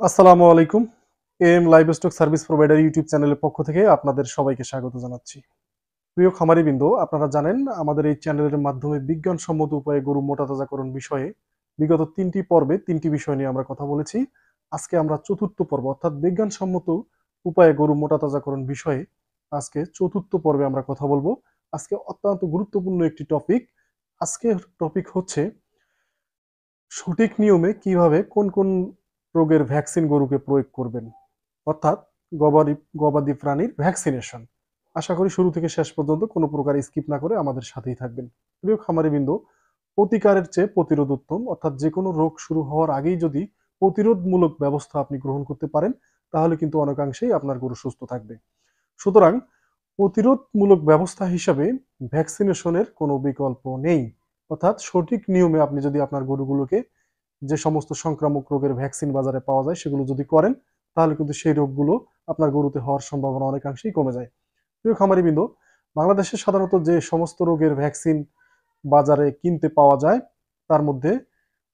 আসসালামু আলাইকুম। M livestock service provider YouTube চ্যানেলের পক্ষ থেকে আপনাদের সবাইকে স্বাগত জানাচ্ছি। প্রিয় খামারিবৃন্দ, আপনারা জানেন আমাদের এই চ্যানেলের মাধ্যমে বিজ্ঞানসম্মত উপায়ে গরু মোটাতাজাকরণ বিষয়ে বিগত ৩টি পর্বে ৩টি বিষয় নিয়ে আমরা কথা বলেছি। আজকে আমরা ৪র্থ পর্ব অর্থাৎ বিজ্ঞানসম্মত উপায়ে গরু মোটাতাজাকরণ বিষয়ে আজকে ৪র্থ পর্বে আমরা কথা বলবো। আজকে অত্যন্ত গুরুত্বপূর্ণ একটি টপিক। আজকের টপিক হচ্ছে সঠিক নিয়মে কিভাবে কোন কোন রোগের ভ্যাকসিন গরুকে প্রয়োগ করবেন, অর্থাৎ গবাদি গবাদি প্রাণীর ভ্যাকসিনেশন। আশা করি শুরু থেকে শেষ পর্যন্ত কোনো প্রকার স্কিপ না করে আমাদের সাথেই থাকবেন। প্রিয় খামারিবৃন্দ, প্রতিকারের চেয়ে প্রতিরোধ উত্তম, অর্থাৎ যে কোনো রোগ শুরু হওয়ার আগেই যদি প্রতিরোধমূলক ব্যবস্থা আপনি গ্রহণ করতে পারেন তাহলে কিন্তু অনেকাংশেই আপনার গরু সুস্থ থাকবে। সুতরাং প্রতিরোধমূলক ব্যবস্থা হিসাবে ভ্যাকসিনেশনের কোনো বিকল্প নেই। অর্থাৎ সঠিক নিয়মে আপনি যদি আপনার গরুগুলোকে যে সমস্ত সংক্রামক রোগের ভ্যাকসিন বাজারে পাওয়া যায় সেগুলো যদি করেন তাহলে কিন্তু সেই রোগগুলো আপনার গরুতে হওয়ার সম্ভাবনা অনেকাংশেই কমে যায়। প্রিয় খামারিবৃন্দ, বাংলাদেশে সাধারণত যে সমস্ত রোগের ভ্যাকসিন বাজারে কিনতে পাওয়া যায় তার মধ্যে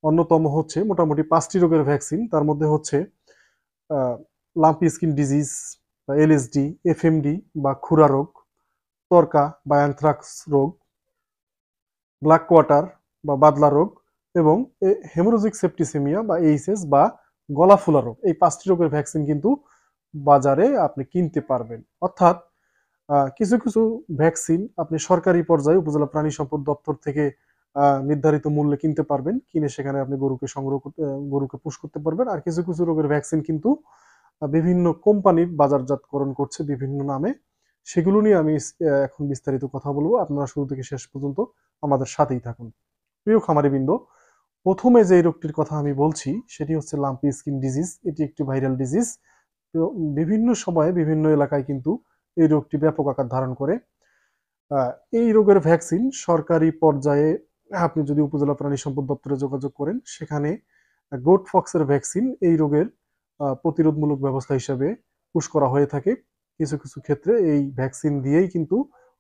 অন্যতম হচ্ছে মোটামুটি ৫টি রোগের ভ্যাকসিন। তার মধ্যে হচ্ছে লাম্পি স্কিন ডিজিজ বা এলএসডি, এফএমডি বা খুরা রোগ, তরকা বা অ্যানথ্রাক্স রোগ, ব্ল্যাক কোয়াটার বা বাদলা রোগ এবং হেমোরোজিক সেপ্টিসেমিয়া বা এইচএস বা গলা ফুলা রোগ। এই ৫টি রোগের ভ্যাকসিন কিন্তু বাজারে আপনি কিনতে পারবেন। অর্থাৎ কিছু কিছু ভ্যাকসিন আপনি সরকারি পর্যায়ে উপজেলা প্রাণী সম্পদ দপ্তর থেকে নির্ধারিত মূল্যে কিনতে পারবেন। কিনে সেখানে আপনি গরুকে সংগ্রহ করতে গরুকে পুষ করতে পারবেন। আর কিছু কিছু রোগের ভ্যাকসিন কিন্তু বিভিন্ন কোম্পানি বাজারজাতকরণ করছে বিভিন্ন নামে। সেগুলো নিয়ে আমি এখন বিস্তারিত কথা বলবো। আপনারা শুরু থেকে শেষ পর্যন্ত আমাদের সাথেই থাকুন। প্রিয় খামারিবৃন্দ, প্রথমে যে রোগটির কথা আমি বলছি সেটি হচ্ছে লাম্পি স্কিন ডিজিজ। এটি একটি ভাইরাল ডিজিজ। তো বিভিন্ন সময়ে বিভিন্ন এলাকায় কিন্তু এই রোগটি ব্যাপক আকার ধারণ করে। আহ, এই রোগের ভ্যাকসিন সরকারি পর্যায়ে আপনি যদি উপজেলা প্রাণী সম্পদ দপ্তরে যোগাযোগ করেন সেখানে গোট ফক্সের ভ্যাকসিন এই রোগের প্রতিরোধমূলক ব্যবস্থা হিসেবে পুশ করা হয়ে থাকে। কিছু কিছু ক্ষেত্রে এই ভ্যাকসিন দিয়েই কিন্তু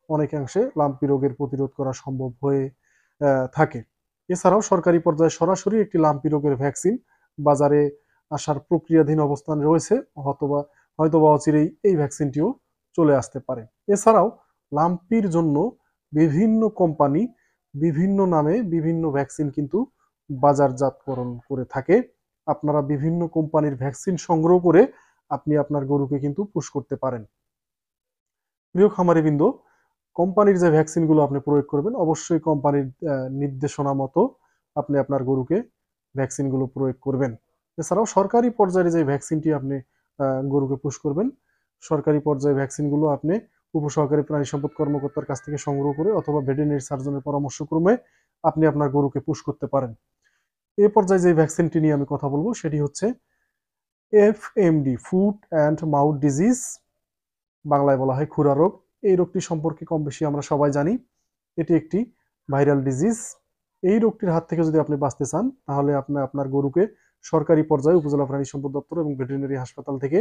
অনেকাংশে লাম্পি রোগের প্রতিরোধ করা সম্ভব হয়ে থাকে। এছাড়াও সরকারি পর্যায়ে সরাসরি একটি লাম্পি রোগের ভ্যাকসিন বাজারে আসার প্রক্রিয়াধীন অবস্থান রয়েছে, অথবা হয়তোবা অচিরেই এই ভ্যাকসিনটিও চলে আসতে পারে। এছাড়াও লাম্পির জন্য বিভিন্ন কোম্পানি বিভিন্ন নামে বিভিন্ন ভ্যাকসিন কিন্তু বাজারজাতকরণ করে থাকে। আপনারা বিভিন্ন কোম্পানির ভ্যাকসিন সংগ্রহ করে আপনি আপনার গরুকে কিন্তু পুশ করতে পারেন। প্রিয় খামারিবৃন্দ, কোম্পানির যে ভ্যাকসিনগুলো আপনি প্রয়োগ করবেন অবশ্যই কোম্পানির নির্দেশনা মতো আপনি আপনার গরুকে ভ্যাকসিনগুলো প্রয়োগ করবেন। এছাড়াও সরকারি পর্যায়ে যে ভ্যাকসিনটি আপনি গরুকে পুশ করবেন, সরকারি পর্যায়ে ভ্যাকসিনগুলো আপনি উপসহকারী প্রাণী সম্পদ কর্মকর্তার কাছ থেকে সংগ্রহ করে অথবা ভেটেরিনারি সার্জনের পরামর্শক্রমে আপনি আপনার গরুকে পুশ করতে পারেন। এই পর্যায়ে যে ভ্যাকসিনটি নিয়ে আমি কথা বলবো সেটি হচ্ছে FMD, foot and mouth disease, বাংলায় বলা হয় খুরা রোগ। এই রোগটি সম্পর্কে কম বেশি আমরা সবাই জানি। এটি একটি ভাইরাল ডিজিজ। এই রোগটির হাত থেকে যদি আপনি বাঁচতে চান তাহলে আপনি আপনার গরুকে সরকারি পর্যায়ে উপজেলা প্রাণী সম্পদ দপ্তর এবং ভেটেরিনারি হাসপাতাল থেকে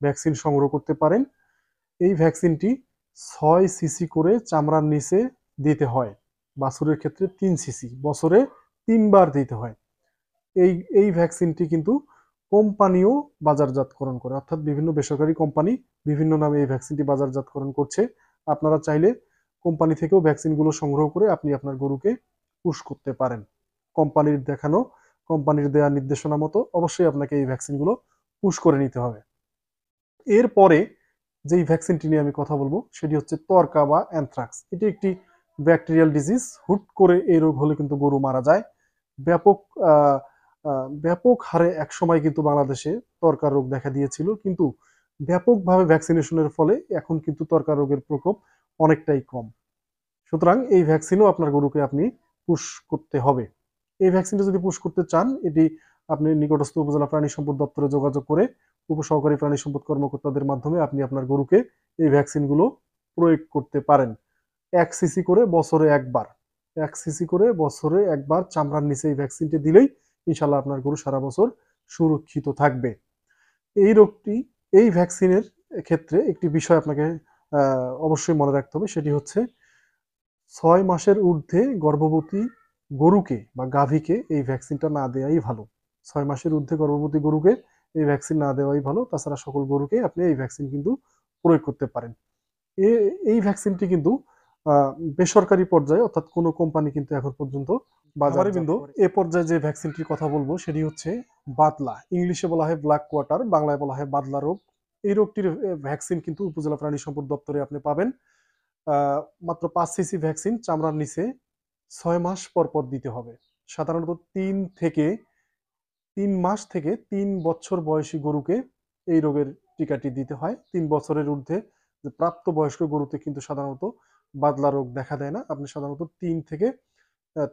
ভ্যাকসিন সংগ্রহ করতে পারেন। এই ভ্যাকসিনটি ৬ সিসি করে চামড়ার নিচে দিতে হয়। বাছুরের ক্ষেত্রে ৩ সিসি, বছরে ৩ বার দিতে হয়। এই এই ভ্যাকসিনটি কিন্তু কোম্পানিও বাজারজাতকরণ করে, অর্থাৎ বিভিন্ন বেসরকারি কোম্পানি বিভিন্ন নামে এই ভ্যাকসিনটি বাজারজাতকরণ করছে। আপনারা চাইলে কোম্পানি থেকেও ভ্যাকসিনগুলো সংগ্রহ করে আপনি আপনার গরুকে পুশ করতে পারেন। কোম্পানির দেখানো, কোম্পানির দেওয়া নির্দেশনা মতো অবশ্যই আপনাকে এই ভ্যাকসিনগুলো পুশ করে নিতে হবে। এরপরে যেই ভ্যাকসিনটি নিয়ে আমি কথা বলবো সেটি হচ্ছে তরকা বা অ্যানথ্রাক্স। এটি একটি ব্যাকটেরিয়াল ডিজিজ। হুট করে এই রোগ হলে কিন্তু গরু মারা যায়। ব্যাপক আহ, ব্যাপক হারে একসময় কিন্তু বাংলাদেশে তরকার রোগ দেখা দিয়েছিল, কিন্তু ব্যাপকভাবে ভ্যাকসিনেশনের ফলে এখন কিন্তু তরকার রোগের প্রকোপ অনেকটাই কম। সুতরাং এই ভ্যাকসিনও আপনার গরুকে আপনি পুশ করতে হবে। এই ভ্যাকসিনটা যদি পুশ করতে চান এটি আপনি নিকটস্থ উপজেলা প্রাণী সম্পদ দপ্তরে যোগাযোগ করে উপসহকারী প্রাণী সম্পদ কর্মকর্তাদের মাধ্যমে আপনি আপনার গরুকে এই ভ্যাকসিনগুলো প্রয়োগ করতে পারেন। ১ সিসি করে বছরে একবার, ১ সিসি করে বছরে একবার চামড়ার নিচে এই ভ্যাকসিনটি দিলেই ইনশাল্লাহ আপনার গরু সারা বছর সুরক্ষিত থাকবে। এই রোগটি, এই ভ্যাকসিনের ক্ষেত্রে একটি বিষয় আপনাকে অবশ্যই মনে রাখতে হবে, সেটি হচ্ছে ৬ মাসের ঊর্ধ্বে গর্ভবতী গরুকে বা গাভীকে এই ভ্যাকসিনটা না দেওয়াই ভালো। ৬ মাসের ঊর্ধ্বে গর্ভবতী গরুকে এই ভ্যাকসিন না দেওয়াই ভালো। তাছাড়া সকল গরুকে আপনি এই ভ্যাকসিন কিন্তু প্রয়োগ করতে পারেন। এই ভ্যাকসিনটি কিন্তু বেসরকারি পর্যায়ে অর্থাৎ কোনো কোম্পানি কিন্তু এখন পর্যন্ত খামারিবৃন্দ এ পর্যায়ে যে ভ্যাকসিনটির কথা বলবো সেটি হচ্ছে বাদলা। ইংলিশে বলা হয় ব্ল্যাক কোয়াটার, বাংলায় বলা হয় বাদলা রোগ। এই রোগটির ভ্যাকসিন কিন্তু উপজেলা প্রাণী সম্পদ দপ্তরে আপনি পাবেন। মাত্র 5 সিসি ভ্যাকসিন চামড়ার নিচে 6 মাস পর পর দিতে হবে। সাধারণত 3 মাস থেকে 3 বছর বয়সী গরুকে এই রোগের টিকাটি দিতে হয়। 3 বছরের ঊর্ধ্বে যে প্রাপ্তবয়স্ক গরুতে কিন্তু সাধারণত বাদলা রোগ দেখা দেয় না। আপনি সাধারণত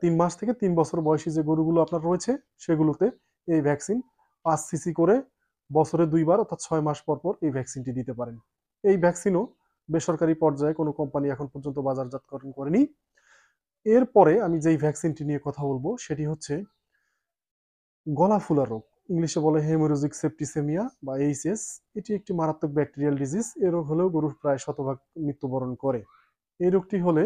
3 মাস থেকে 3 বছর বয়সী যে গরুগুলো আপনার রয়েছে সেগুলোতে এই ভ্যাকসিন 5 সিসি করে বছরে 2 বার অর্থাৎ 6 মাস পর পর এই ভ্যাকসিনটি দিতে পারেন। এই ভ্যাকসিনও বেসরকারি পর্যায়ে কোনো কোম্পানি এখন পর্যন্ত বাজারজাতকরণ করেনি। এরপরে আমি যেই ভ্যাকসিনটি নিয়ে কথা বলবো সেটি হচ্ছে গলা ফুলা রোগ। ইংলিশে বলে হেমোরেজিক সেপ্টিসেমিয়া বা এইচএস। এটি একটি মারাত্মক ব্যাকটেরিয়াল ডিজিজ। এ রোগ হলেও গরুর প্রায় শতভাগ মৃত্যুবরণ করে। এই রোগটি হলে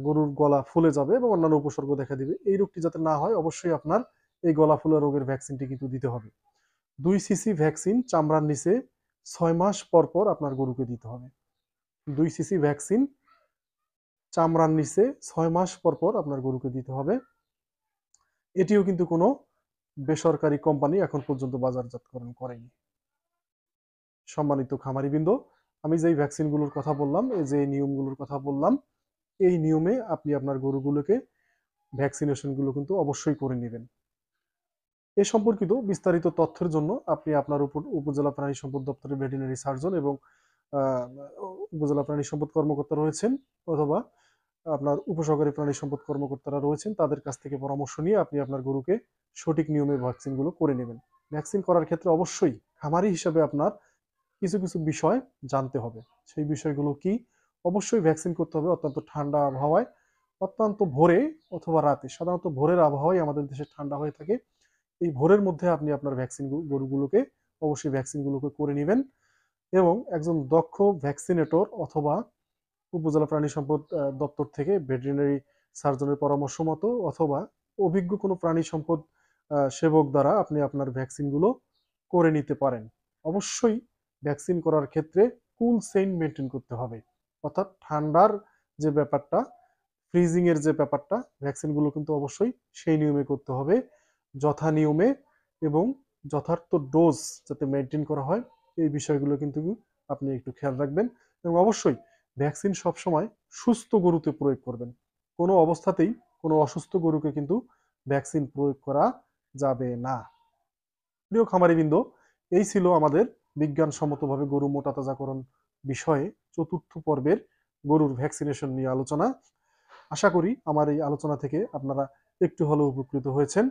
গরুর গলা ফুলে যাবে এবং অন্যান্য উপসর্গ দেখা দিবে। এই রোগটি যাতে না হয় অবশ্যই আপনার এই গলা ফুলা রোগের ভ্যাকসিনটি কিন্তু দিতে হবে। 2 সিসি ভ্যাকসিন চামড়ার নিচে 6 মাস পর পর আপনার গরুকে দিতে হবে। 2 সিসি ভ্যাকসিন চামড়ার নিচে 6 মাস পর পর আপনার গরুকে দিতে হবে। এটিও কিন্তু কোনো বেসরকারি কোম্পানি এখন পর্যন্ত বাজারজাতকরণ করেনি। সম্মানিত খামারিবৃন্দ, আমি যেই ভ্যাকসিনগুলোর কথা বললাম, যে নিয়মগুলোর কথা বললাম, এই নিয়মে আপনি আপনার গরুগুলোকে ভ্যাকসিনেশনগুলো কিন্তু অবশ্যই করে নেবেন। এ সম্পর্কিত বিস্তারিত তথ্যের জন্য আপনি আপনার উপজেলা প্রাণী সম্পদ দপ্তরের ভেটেরিনারি সার্জন এবং উপজেলা প্রাণী সম্পদ কর্মকর্তা রয়েছেন অথবা আপনার উপসহকারী প্রাণী সম্পদ কর্মকর্তারা রয়েছেন তাদের কাছ থেকে পরামর্শ নিয়ে আপনি আপনার গরুকে সঠিক নিয়মে ভ্যাকসিনগুলো করে নেবেন। ভ্যাকসিন করার ক্ষেত্রে অবশ্যই খামারি হিসেবে আপনার কিছু কিছু বিষয় জানতে হবে। সেই বিষয়গুলো কি? অবশ্যই ভ্যাকসিন করতে হবে অত্যন্ত ঠান্ডা আবহাওয়ায়, অত্যন্ত ভোরে অথবা রাতে। সাধারণত ভোরের আবহাওয়াই আমাদের দেশে ঠান্ডা হয়ে থাকে। এই ভোরের মধ্যে আপনি আপনার ভ্যাকসিন গরুগুলোকে অবশ্যই ভ্যাকসিনগুলোকে করে নেবেন এবং একজন দক্ষ ভ্যাকসিনেটর অথবা উপজেলা প্রাণী সম্পদ দপ্তর থেকে ভেটেরিনারি সার্জনের পরামর্শ মতো অথবা অভিজ্ঞ কোনো প্রাণী সম্পদ সেবক দ্বারা আপনি আপনার ভ্যাকসিনগুলো করে নিতে পারেন। অবশ্যই ভ্যাকসিন করার ক্ষেত্রে কুল চেইন মেনটেন করতে হবে। অর্থাৎ ঠান্ডার যে ব্যাপারটা, ফ্রিজিং এর যে ব্যাপারটা, ভ্যাকসিনগুলো কিন্তু অবশ্যই সেই নিয়মে করতে হবে। যথা নিয়মে এবং যথার্থ ডোজ যাতে মেনটেন করা হয় এই বিষয়গুলো কিন্তু আপনি একটু খেয়াল রাখবেন এবং অবশ্যই ভ্যাকসিন সবসময় সুস্থ গরুতে প্রয়োগ করবেন। কোনো অবস্থাতেই কোনো অসুস্থ গরুকে কিন্তু ভ্যাকসিন প্রয়োগ করা যাবে না। প্রিয় খামারিবৃন্দ, এই ছিল আমাদের বিজ্ঞানসম্মতভাবে গরু মোটা তাজাকরণ বিষয়ে 4র্থ পর্বের গরুর ভ্যাকসিনেশন নিয়ে আলোচনা। আশা করি আমার এই আলোচনা থেকে আপনারা একটু হলেও উপকৃত হয়েছেন।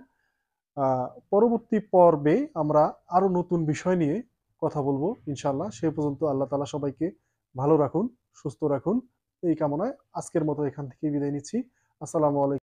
পরবর্তী পর্বে আমরা আরো নতুন বিষয় নিয়ে কথা বলবো ইনশাআল্লাহ। সে পর্যন্ত আল্লাহ তাআলা সবাইকে ভালো রাখুন, সুস্থ রাখুন এই কামনায় আজকের মতো এখান থেকে বিদায় নিচ্ছি। আসসালামু আলাইকুম।